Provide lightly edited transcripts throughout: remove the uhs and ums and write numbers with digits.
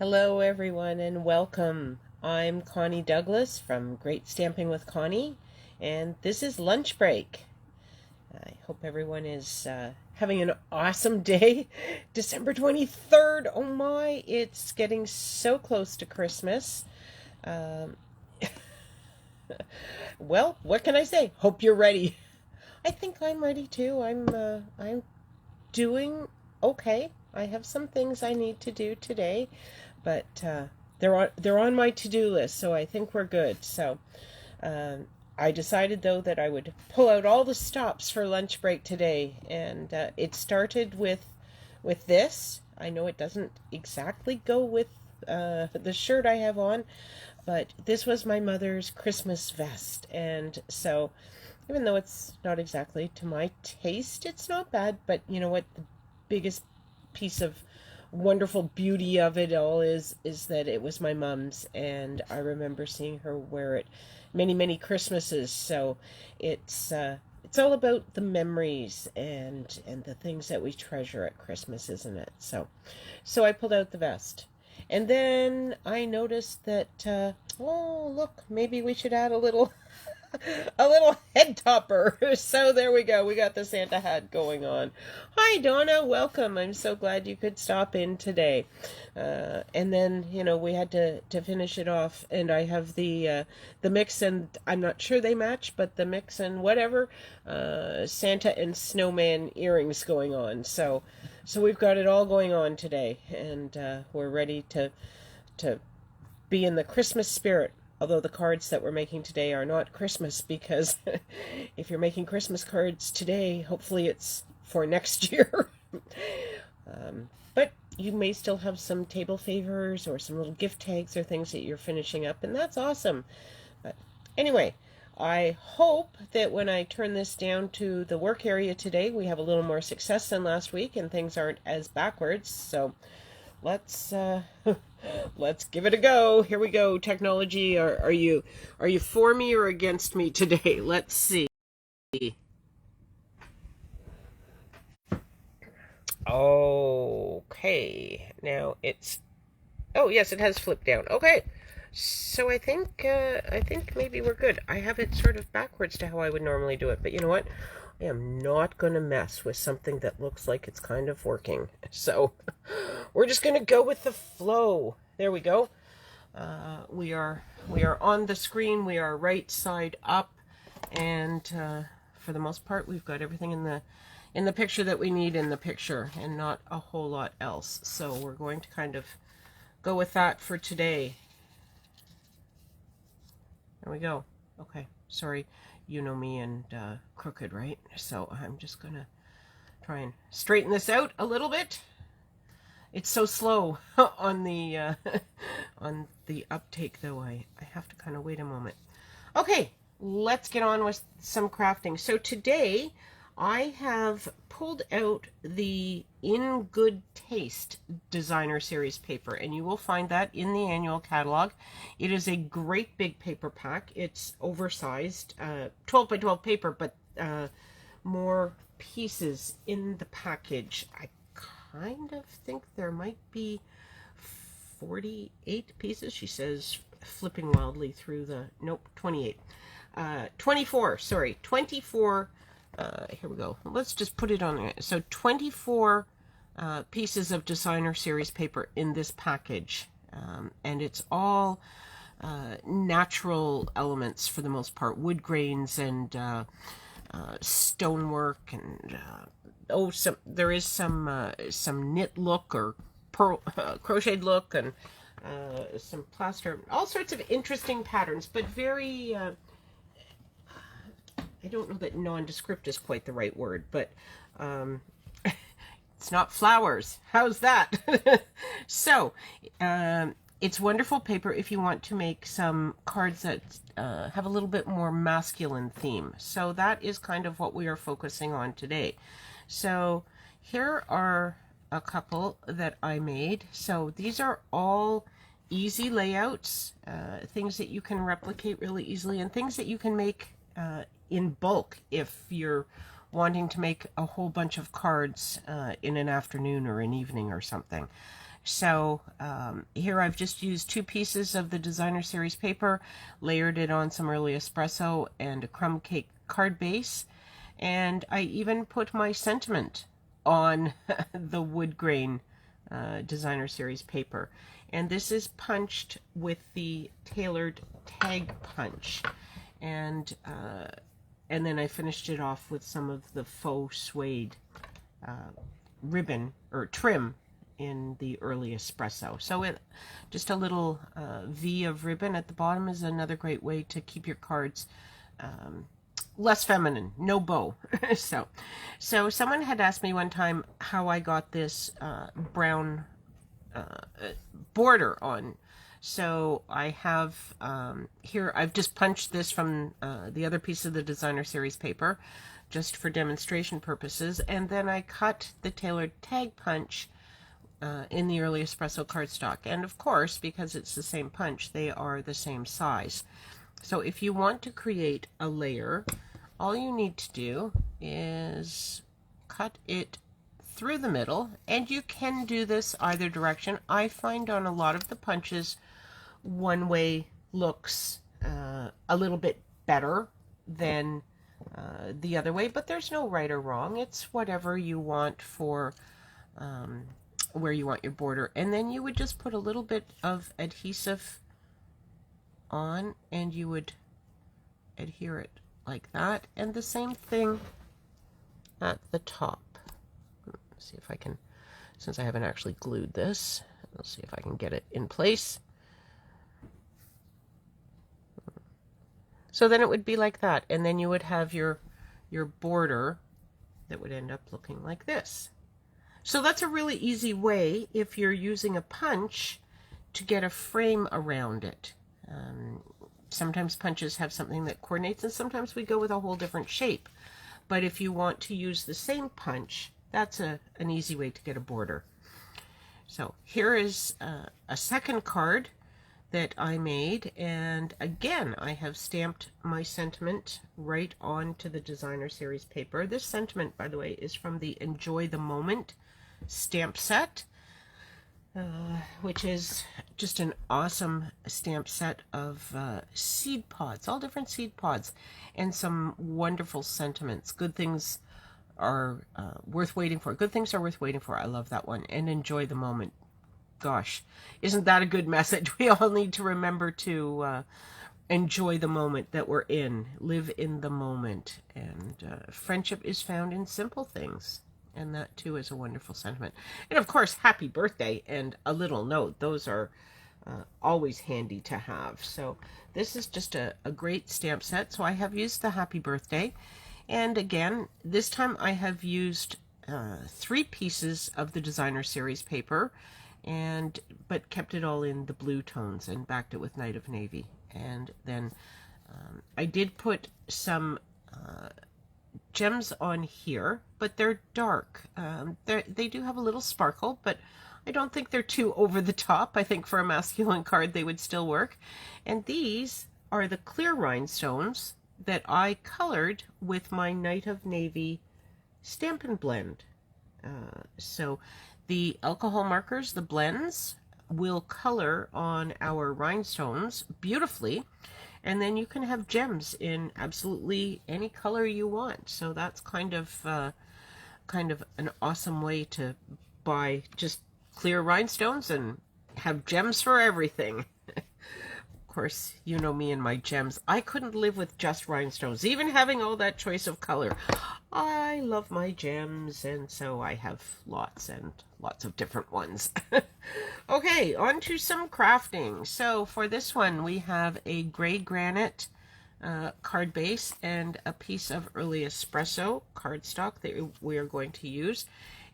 Hello, everyone, and welcome. I'm Connie Douglas from Great Stamping with Connie, and this is lunch break. I hope everyone is having an awesome day. December 23rd. Oh my, it's getting so close to Christmas. Um, well, what can I say? Hope you're ready. I think I'm ready too. I'm doing okay. I have some things I need to do today, but they're on my to-do list, so I think we're good. So I decided though that I would pull out all the stops for lunch break today, and it started with this. I know it doesn't exactly go with the shirt I have on, but this was my mother's Christmas vest, and so even though it's not exactly to my taste, it's not bad. But you know what? The biggest piece of wonderful beauty of it all is that it was my mom's, and I remember seeing her wear it many Christmases. So it's all about the memories and the things that we treasure at Christmas, isn't it? So I pulled out the vest. And then I noticed that, oh, look, maybe we should add a little a little head topper. So there we go. We got the Santa hat going on. Hi, Donna. Welcome. I'm so glad you could stop in today. And then, we had to finish it off. And I have the mix, and I'm not sure they match, but the mix and whatever, Santa and snowman earrings going on. So we've got it all going on today. And we're ready to be in the Christmas spirit. Although the cards that we're making today are not Christmas, because if you're making Christmas cards today, hopefully it's for next year. But you may still have some table favors or some little gift tags or things that you're finishing up, and that's awesome. But anyway, I hope that when I turn this down to the work area today, we have a little more success than last week and things aren't as backwards. So let's let's give it a go. Here we go. Technology, are you for me or against me today? Let's see. Okay, now it's, oh yes, it has flipped down. Okay, so I think maybe we're good. I have it sort of backwards to how I would normally do it, but you know what? I am not going to mess with something that looks like it's kind of working. So we're just going to go with the flow. There we go. We are on the screen. We are right side up, and for the most part, we've got everything in the picture that we need in the picture, and not a whole lot else. So we're going to kind of go with that for today. There we go. Okay, sorry, you know me and crooked, right? So I'm just gonna try and straighten this out a little bit. It's so slow on the on the uptake, though. I have to kind of wait a moment. Okay, let's get on with some crafting. So today I have pulled out the In Good Taste Designer Series paper, and you will find that in the annual catalog. It is a great big paper pack. It's oversized, 12 by 12 paper, but more pieces in the package. I kind of think there might be 48 pieces. She says, flipping wildly through the, nope, 28. 24, sorry, 24. Here we go. Let's just put it on there. So 24 pieces of designer series paper in this package. And it's all natural elements for the most part. Wood grains and stonework, and there is some knit look or crocheted look, and some plaster, all sorts of interesting patterns, but very I don't know that nondescript is quite the right word, but it's not flowers. How's that? So it's wonderful paper if you want to make some cards that have a little bit more masculine theme. So that is kind of what we are focusing on today. So here are a couple that I made. So these are all easy layouts, things that you can replicate really easily, and things that you can make in bulk if you're wanting to make a whole bunch of cards in an afternoon or an evening or something. So here I've just used 2 pieces of the Designer Series paper, layered it on some early espresso and a crumb cake card base, and I even put my sentiment on the wood grain Designer Series paper. And this is punched with the tailored tag punch. And then I finished it off with some of the faux suede ribbon or trim in the early espresso. So just a little V of ribbon at the bottom is another great way to keep your cards less feminine, no bow. so someone had asked me one time how I got this brown border on. So I have here, I've just punched this from the other piece of the Designer Series paper just for demonstration purposes, and then I cut the tailored tag punch in the early espresso cardstock. And of course, because it's the same punch, they are the same size. So if you want to create a layer, all you need to do is cut it through the middle, and you can do this either direction. I find on a lot of the punches, one way looks a little bit better than the other way, but there's no right or wrong. It's whatever you want for where you want your border. And then you would just put a little bit of adhesive on, and you would adhere it like that, and the same thing at the top. Let's see if I can, since I haven't actually glued this, let's see if I can get it in place. So then it would be like that, and then you would have your border that would end up looking like this. So that's a really easy way, if you're using a punch, to get a frame around it. Sometimes punches have something that coordinates, and sometimes we go with a whole different shape. But if you want to use the same punch, that's an easy way to get a border. So here is a second card that I made, and again I have stamped my sentiment right onto the Designer Series paper. This sentiment, by the way, is from the Enjoy the Moment stamp set, which is just an awesome stamp set of seed pods, all different seed pods, and some wonderful sentiments. Good things are worth waiting for. Good things are worth waiting for. I love that one. And Enjoy the Moment. Gosh, isn't that a good message? We all need to remember to enjoy the moment that we're in. Live in the moment. And friendship is found in simple things. And that too is a wonderful sentiment. And of course, happy birthday and a little note. Those are always handy to have. So this is just a great stamp set. So I have used the happy birthday. And again, this time I have used 3 pieces of the Designer Series paper, but kept it all in the blue tones and backed it with Night of Navy. And then I did put some gems on here, but they're dark. They do have a little sparkle, but I don't think they're too over the top. I think for a masculine card they would still work. And these are the clear rhinestones that I colored with my Night of Navy Stampin' Blend. So the alcohol markers, the blends, will color on our rhinestones beautifully, and then you can have gems in absolutely any color you want. So that's kind of an awesome way to buy just clear rhinestones and have gems for everything. Of course, you know me and my gems. I couldn't live with just rhinestones, even having all that choice of color. I love my gems, and so I have lots and lots of different ones. Okay, on to some crafting. So for this one, we have a gray granite card base and a piece of early espresso cardstock that we are going to use.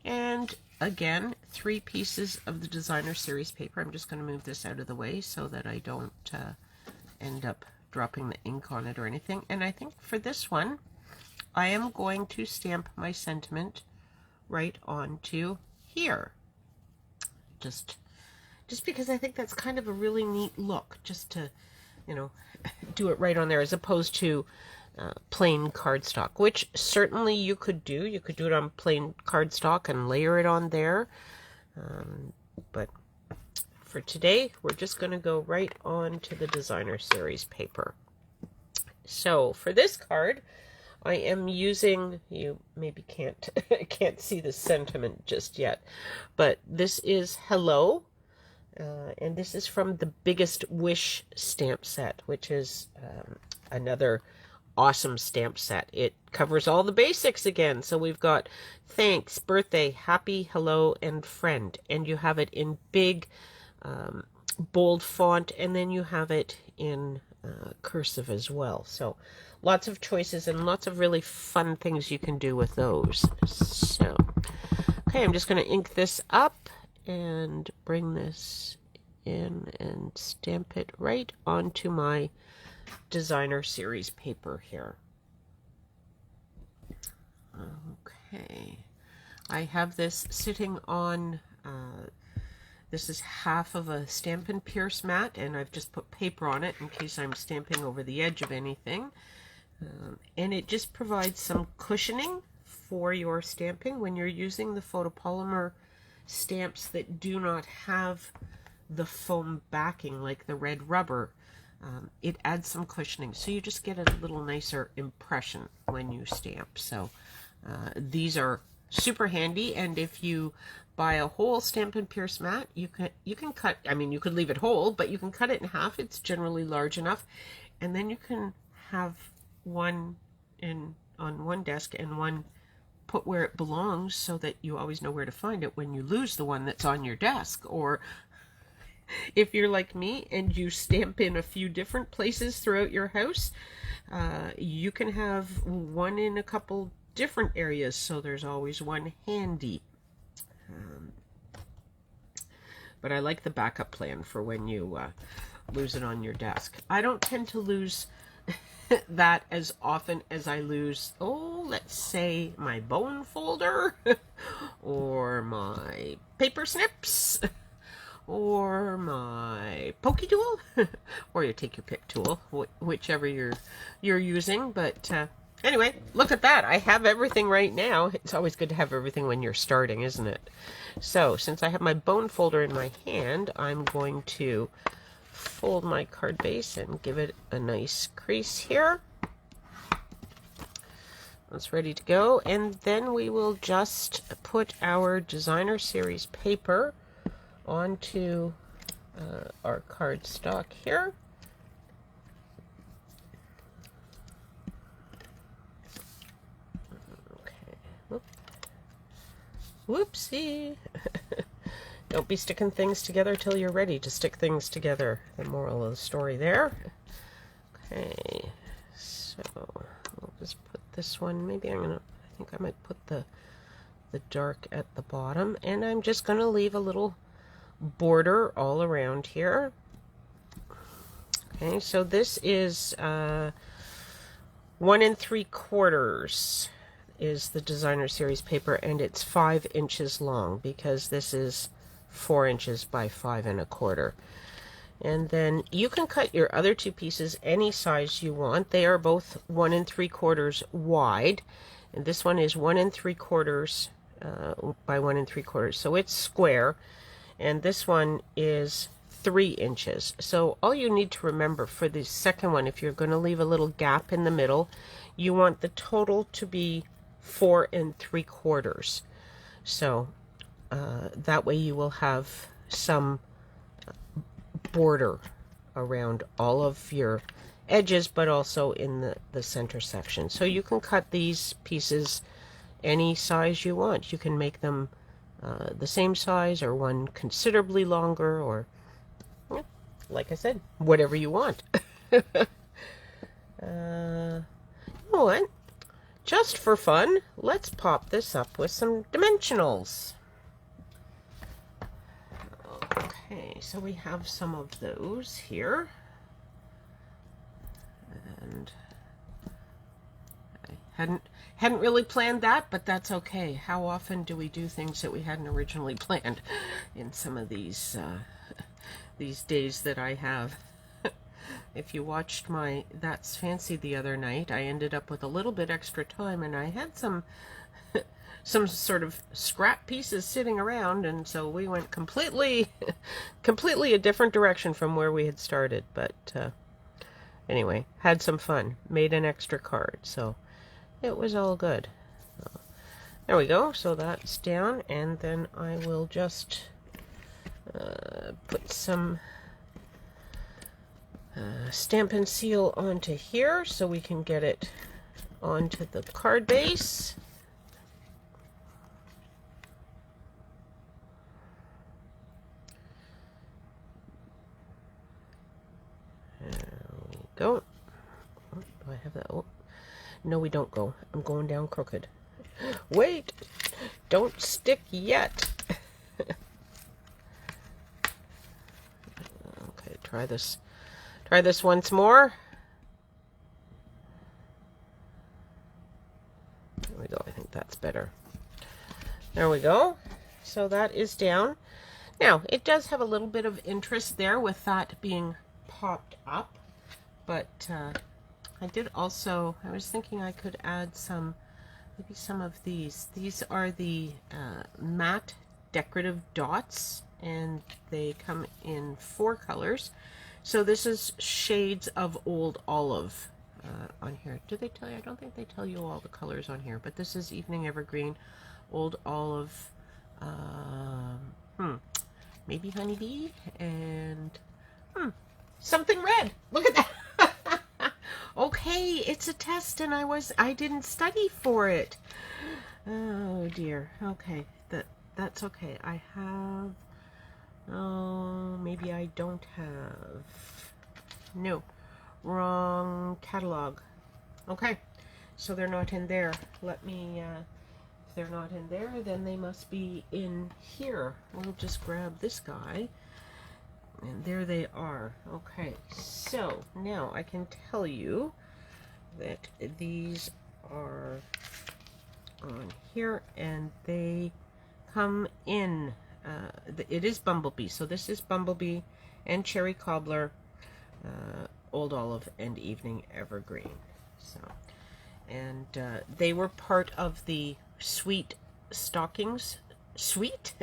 And again, 3 pieces of the Designer Series paper. I'm just going to move this out of the way so that I don't end up dropping the ink on it or anything. And I think for this one, I am going to stamp my sentiment right onto here. Just because I think that's kind of a really neat look, just to, you know, do it right on there as opposed to plain cardstock, which certainly you could do. You could do it on plain cardstock and layer it on there. But for today, we're just going to go right on to the Designer Series paper. So for this card, I am using, you maybe can't see the sentiment just yet, but this is Hello, and this is from the Biggest Wish stamp set, which is another awesome stamp set. It covers all the basics again. So we've got thanks, birthday, happy, hello, and friend. And you have it in big, bold font, and then you have it in cursive as well. So lots of choices and lots of really fun things you can do with those. So, okay, I'm just going to ink this up and bring this in and stamp it right onto my Designer Series paper here. Okay, I have this sitting on, this is half of a Stampin' Pierce mat, and I've just put paper on it in case I'm stamping over the edge of anything. And it just provides some cushioning for your stamping when you're using the photopolymer stamps that do not have the foam backing like the red rubber. It adds some cushioning, so you just get a little nicer impression when you stamp. So these are super handy, and if you buy a whole Stampin' Pierce mat, you can cut, I mean, you could leave it whole, but you can cut it in half. It's generally large enough, and then you can have one on one desk and one put where it belongs, so that you always know where to find it when you lose the one that's on your desk. Or if you're like me and you stamp in a few different places throughout your house, you can have one in a couple different areas, so there's always one handy. But I like the backup plan for when you lose it on your desk. I don't tend to lose that as often as I lose, let's say my bone folder or my paper snips or my pokey tool, or you take your pick tool, whichever you're using. But anyway, look at that. I have everything right now. It's always good to have everything when you're starting, isn't it? So since I have my bone folder in my hand, I'm going to fold my card base and give it a nice crease here. It's ready to go, and then we will just put our Designer Series paper onto our cardstock here. Okay. Whoopsie. Don't be sticking things together till you're ready to stick things together. The moral of the story there. Okay, so we'll just put this one, maybe I think I might put the dark at the bottom, and I'm just going to leave a little border all around here. Okay, so this is 1 3/4 is the Designer Series paper, and it's 5 inches long because this is 4 inches by 5 1/4. And then you can cut your other two pieces any size you want. They are both 1 3/4 wide, and this one is 1 3/4 by 1 3/4, so it's square, and this one is 3 inches. So all you need to remember for the second one, if you're going to leave a little gap in the middle, you want the total to be 4 3/4. So that way you will have some border around all of your edges, but also in the center section. So you can cut these pieces any size you want. You can make them the same size, or one considerably longer, or like I said, whatever you want. You know what? Just for fun, let's pop this up with some dimensionals. Okay, so we have some of those here, and I hadn't really planned that, but that's okay. How often do we do things that we hadn't originally planned in some of these days that I have? If you watched my That's Fancy the other night, I ended up with a little bit extra time, and I had some some sort of scrap pieces sitting around, and so we went completely a different direction from where we had started. But anyway, had some fun, made an extra card, so it was all good. There we go. So that's down, and then I will just put some Stampin' Seal onto here so we can get it onto the card base. There we go. Oh, do I have that? Oh, no, we don't go. I'm going down crooked. Wait! Don't stick yet. Okay, try this. Try this once more. There we go. I think that's better. There we go. So that is down. Now, it does have a little bit of interest there with that being popped up, but I did also, I was thinking I could add some, maybe some of these. These are the matte decorative dots, and they come in 4 colors. So this is shades of Old Olive on here. Do they tell you? I don't think they tell you all the colors on here, but this is Evening Evergreen, Old Olive, maybe Honeybee, and something red. Look at that. Okay, it's a test, and I didn't study for it. Oh dear. Okay, that's okay. I have. Oh, maybe I don't have. No, wrong catalog. Okay, so they're not in there. Let me. If they're not in there, then they must be in here. We'll just grab this guy. And there they are. Okay, so now I can tell you that these are on here, and they come in. It is Bumblebee, so this is Bumblebee and Cherry Cobbler, Old Olive, and Evening Evergreen. So, and they were part of the Sweet Stockings suite,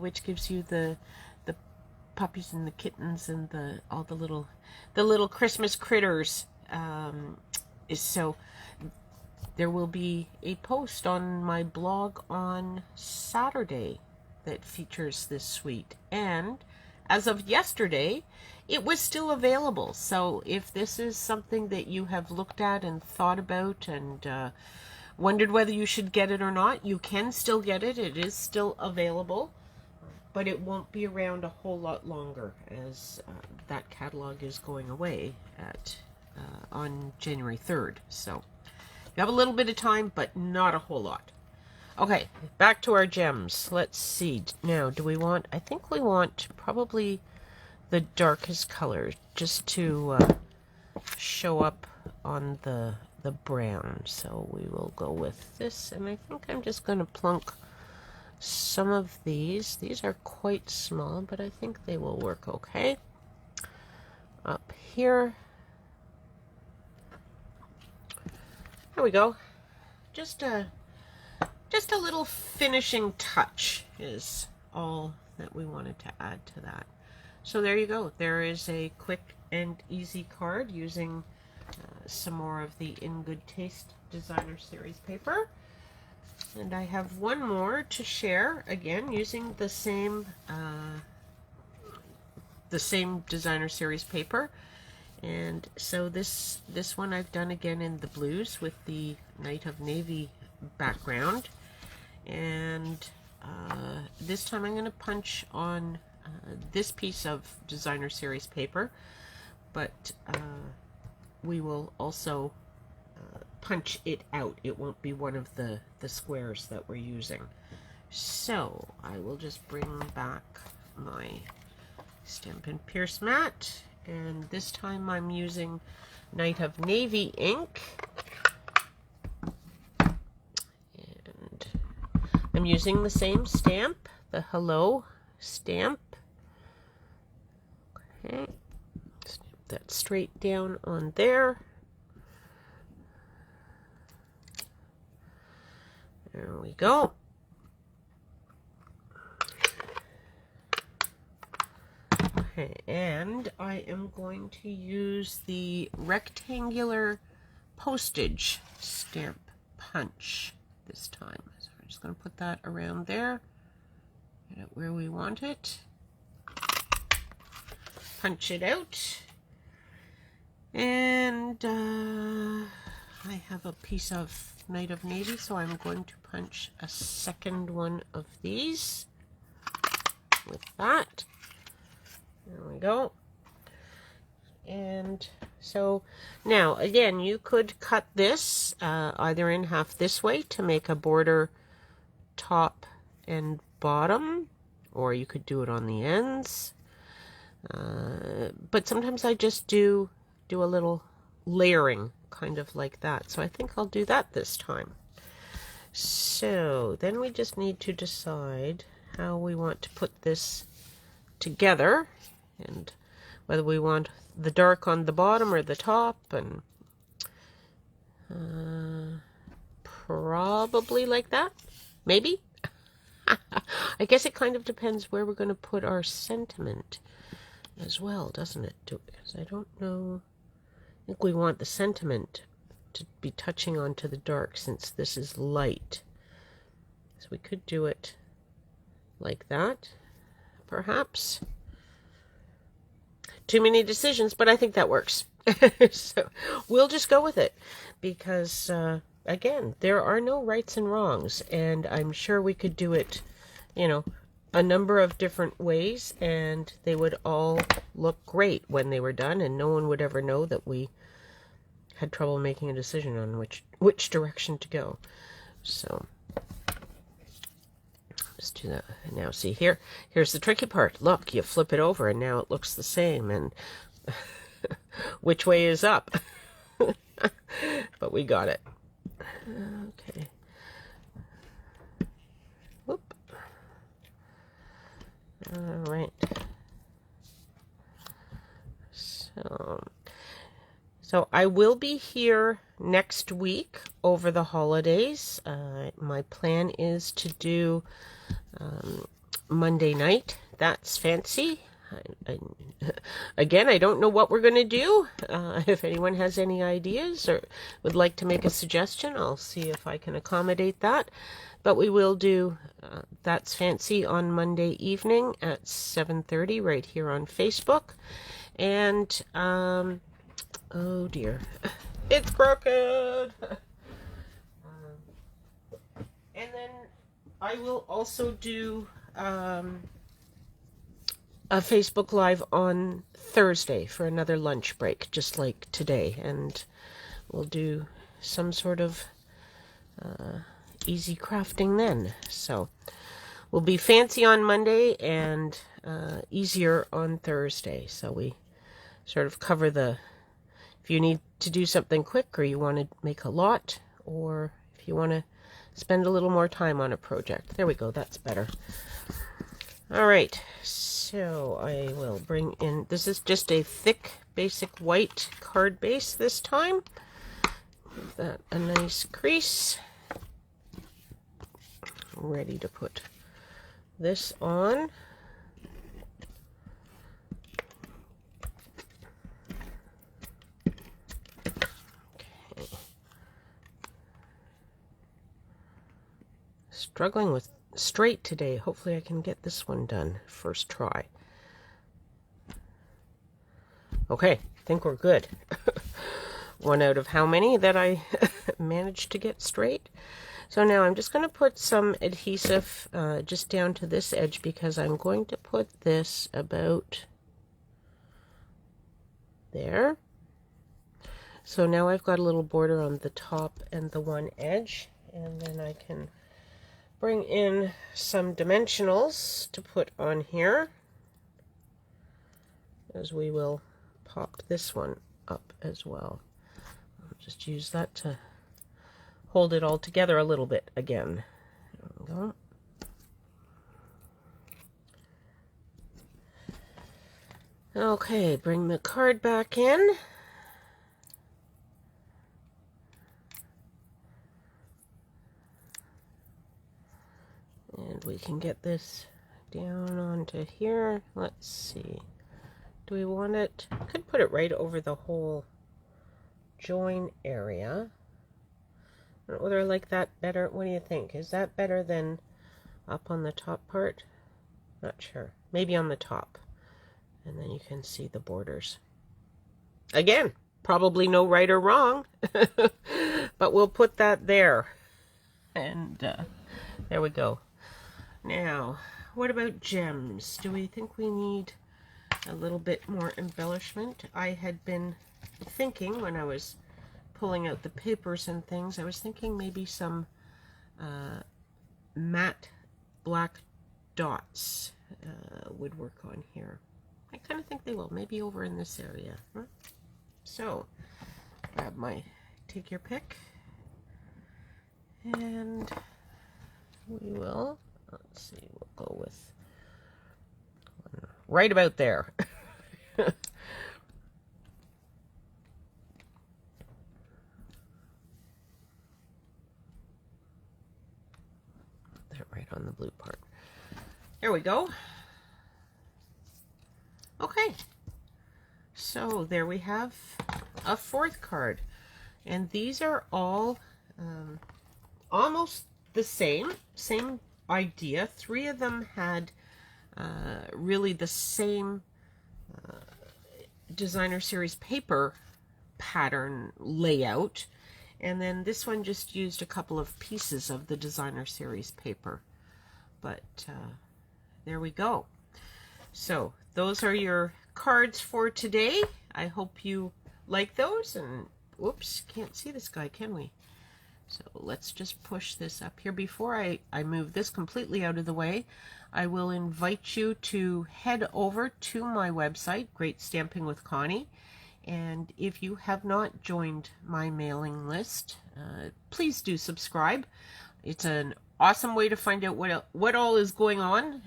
which gives you the puppies and the kittens and all the little Christmas critters. So there will be a post on my blog on Saturday that features this suite, and as of yesterday it was still available. So if this is something that you have looked at and thought about and wondered whether you should get it or not, you can still get it. It is still available, but it won't be around a whole lot longer, as that catalog is going away on January 3rd. So you have a little bit of time, but not a whole lot. Okay, back to our gems. Let's see. Now, do we want, I think we want probably the darkest color, just to show up on the brown. So we will go with this, and I think I'm just going to plunk some of these. These are quite small, but I think they will work okay. Up here. There we go. Just a little finishing touch is all that we wanted to add to that. So there you go. There is a quick and easy card using some more of the In Good Taste Designer Series paper. And I have one more to share, again using the same Designer Series paper. And so this one I've done again in the blues with the Night of Navy background. And this time I'm going to punch on this piece of Designer Series paper, but we will also punch it out. It won't be one of the squares that we're using. So I will just bring back my Stampin' Pierce mat, and this time I'm using Night of Navy ink, and I'm using the same stamp, the Hello stamp. Okay, stamp that straight down on there. There we go. Okay, and I am going to use the rectangular postage stamp punch this time. So we're just going to put that around there, get it where we want it, punch it out, and I have a piece of Night of Navy, so I'm going to punch a second one of these with that. There we go. And so now again, you could cut this either in half this way to make a border top and bottom, or you could do it on the ends. But sometimes I just do a little layering, kind of like that. So I think I'll do that this time. So then we just need to decide how we want to put this together, and whether we want the dark on the bottom or the top, and probably like that, maybe. I guess it kind of depends where we're going to put our sentiment as well, doesn't it? Because I don't know. I think we want the sentiment to be touching onto the dark, since this is light. So we could do it like that, perhaps. Too many decisions, but I think that works. So we'll just go with it, because again, there are no rights and wrongs, and I'm sure we could do it, you know, a number of different ways, and they would all look great when they were done, and no one would ever know that we had trouble making a decision on which direction to go. So just do that. And now see, here's the tricky part. Look, you flip it over and now it looks the same, and which way is up? But we got it. Okay. Whoop. All right. So I will be here next week over the holidays. My plan is to do Monday night. That's fancy. Again, I don't know what we're going to do. If anyone has any ideas or would like to make a suggestion, I'll see if I can accommodate that. But we will do That's Fancy on Monday evening at 7:30 right here on Facebook. And, oh dear, it's crooked. And then I will also do a Facebook Live on Thursday for another lunch break, just like today. And we'll do some sort of easy crafting then. So we'll be fancy on Monday and easier on Thursday. So we sort of cover if you need to do something quick, or you want to make a lot, or if you want to spend a little more time on a project. There we go, that's better. All right, so I will bring in, this is just a thick basic white card base this time. Give that a nice crease. Ready to put this on. Struggling with straight today. Hopefully I can get this one done first try. Okay, I think we're good. One out of how many that I managed to get straight. So now I'm just going to put some adhesive just down to this edge, because I'm going to put this about there. So now I've got a little border on the top and the one edge, and then I can bring in some dimensionals to put on here, as we will pop this one up as well. I'll just use that to hold it all together a little bit again. There we go. Okay, bring the card back in. we can get this down onto here. Let's see. Do we want it? I could put it right over the whole join area. I don't know whether I like that better. What do you think? Is that better than up on the top part? Not sure. Maybe on the top. And then you can see the borders. Again, probably no right or wrong, but we'll put that there. And there we go. Now, what about gems? Do we think we need a little bit more embellishment? I had been thinking when I was pulling out the papers and things, I was thinking maybe some matte black dots would work on here. I kind of think they will, maybe over in this area. Huh? So, grab my, take your pick, and we will, let's see, we'll go with right about there. That right on the blue part. There we go. Okay, so there we have a fourth card, and these are all almost the same idea. Three of them had really the same designer series paper pattern layout, and then this one just used a couple of pieces of the designer series paper. But there we go. So those are your cards for today. I hope you like those. And whoops, can't see this guy, can we? So let's just push this up here. Before I move this completely out of the way, I will invite you to head over to my website, Great Stamping with Connie. And if you have not joined my mailing list, please do subscribe. It's an awesome way to find out what all is going on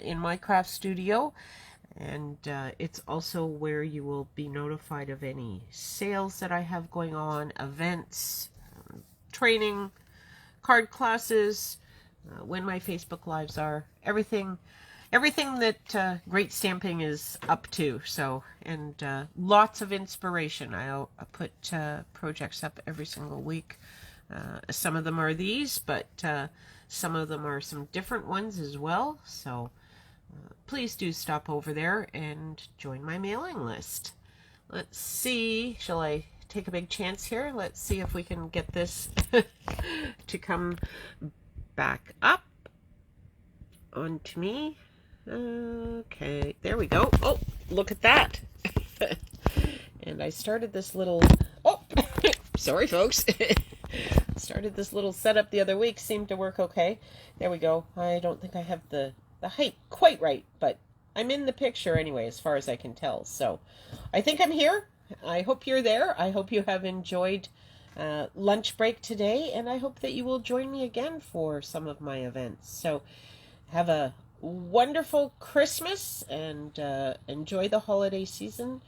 in my craft studio, and it's also where you will be notified of any sales that I have going on, events, training, card classes, when my Facebook lives are, everything that Great Stamping is up to. So, and lots of inspiration. I put projects up every single week. Some of them are these, but some of them are some different ones as well. So please do stop over there and join my mailing list. Let's see, shall I take a big chance here? Let's see if we can get this to come back up onto me. Okay, there we go. Oh, look at that. And I started this little, oh, sorry folks. Started this little setup the other week, seemed to work okay. There we go. I don't think I have the height quite right, but I'm in the picture anyway, as far as I can tell. So I think I'm here. I hope you're there. I hope you have enjoyed lunch break today, and I hope that you will join me again for some of my events. So have a wonderful Christmas, and enjoy the holiday season.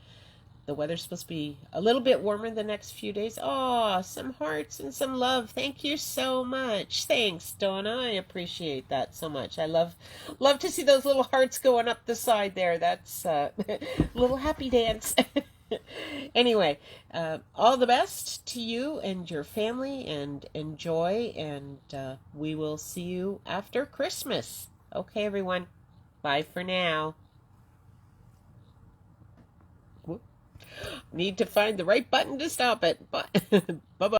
The weather's supposed to be a little bit warmer the next few days. Oh, some hearts and some love. Thank you so much. Thanks, Donna. I appreciate that so much. I love to see those little hearts going up the side there. That's a little happy dance. Anyway, all the best to you and your family, and enjoy, and we will see you after Christmas. Okay, everyone. Bye for now. Need to find the right button to stop it. Bye-bye.